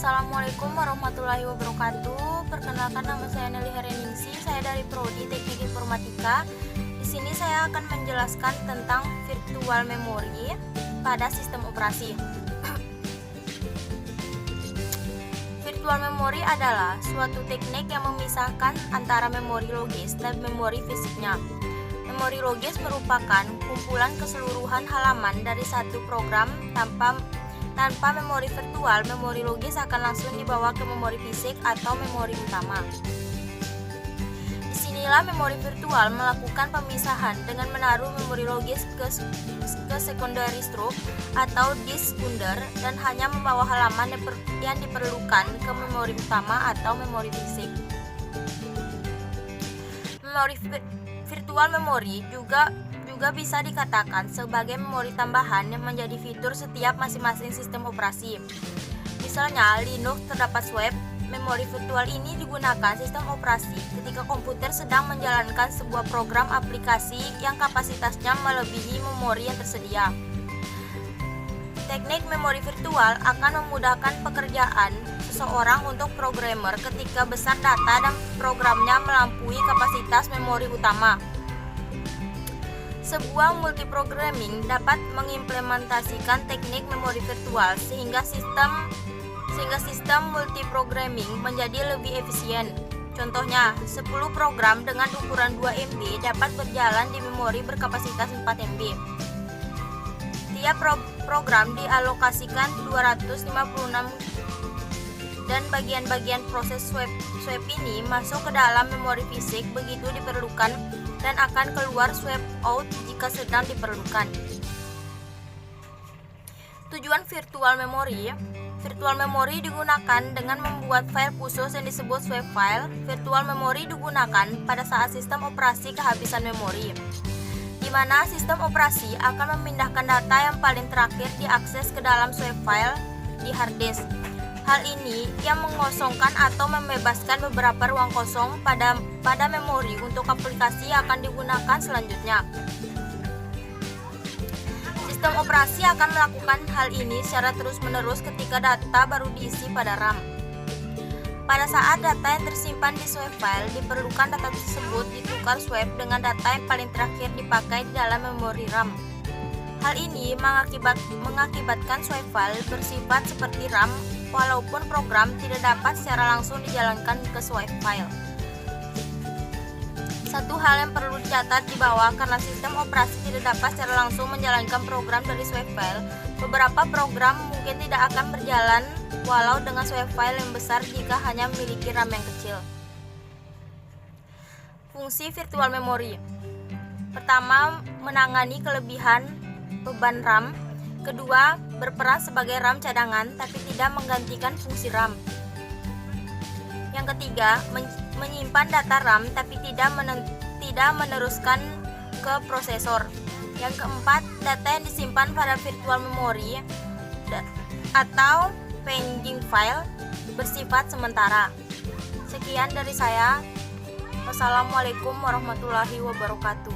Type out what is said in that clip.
Assalamualaikum warahmatullahi wabarakatuh. Perkenalkan, nama saya Nelly Hereningsi. Saya dari Prodi Teknik Informatika. Di sini saya akan menjelaskan tentang virtual memory pada sistem operasi. Virtual memory adalah suatu teknik yang memisahkan antara memori logis dan memori fisiknya. Memori logis merupakan kumpulan keseluruhan halaman dari satu program. Tanpa memori virtual, memori logis akan langsung dibawa ke memori fisik atau memori utama. Disinilah memori virtual melakukan pemisahan dengan menaruh memori logis ke secondary stroke atau disk bundar dan hanya membawa halaman yang diperlukan ke memori utama atau memori fisik. Virtual memory juga bisa dikatakan sebagai memori tambahan yang menjadi fitur setiap masing-masing sistem operasi. Misalnya, Linux terdapat swap. Memori virtual ini digunakan sistem operasi ketika komputer sedang menjalankan sebuah program aplikasi yang kapasitasnya melebihi memori yang tersedia. Teknik memori virtual akan memudahkan pekerjaan seseorang untuk programmer ketika besar data dan programnya melampaui kapasitas memori utama. Sebuah multiprogramming dapat mengimplementasikan teknik memori virtual sehingga sistem multiprogramming menjadi lebih efisien. Contohnya, 10 program dengan ukuran 2 MB dapat berjalan di memori berkapasitas 4 MB. Tiap program dialokasikan 256 dan bagian-bagian proses swap ini masuk ke dalam memori fisik begitu diperlukan dan akan keluar swap out jika sedang diperlukan. Tujuan virtual memory digunakan dengan membuat file khusus yang disebut swap file. Virtual memory digunakan pada saat sistem operasi kehabisan memori, di mana sistem operasi akan memindahkan data yang paling terakhir diakses ke dalam swap file di hard disk. Hal ini yang mengosongkan atau membebaskan beberapa ruang kosong pada memori untuk aplikasi yang akan digunakan selanjutnya. Sistem operasi akan melakukan hal ini secara terus-menerus ketika data baru diisi pada RAM. Pada saat data yang tersimpan di swap file, diperlukan data tersebut ditukar swap dengan data yang paling terakhir dipakai di dalam memori RAM. Hal ini mengakibatkan swap file bersifat seperti RAM walaupun program tidak dapat secara langsung dijalankan ke swap file. Satu hal yang perlu dicatat di bawah, karena sistem operasi tidak dapat secara langsung menjalankan program dari swap file, beberapa program mungkin tidak akan berjalan walau dengan swap file yang besar jika hanya memiliki RAM yang kecil. Fungsi virtual memory. Pertama, menangani kelebihan beban RAM. Kedua, berperan sebagai RAM cadangan tapi tidak menggantikan fungsi RAM. Yang ketiga, menyimpan data RAM tapi tidak meneruskan ke prosesor. Yang keempat, data yang disimpan pada virtual memory atau pending file bersifat sementara. Sekian dari saya. Wassalamualaikum warahmatullahi wabarakatuh.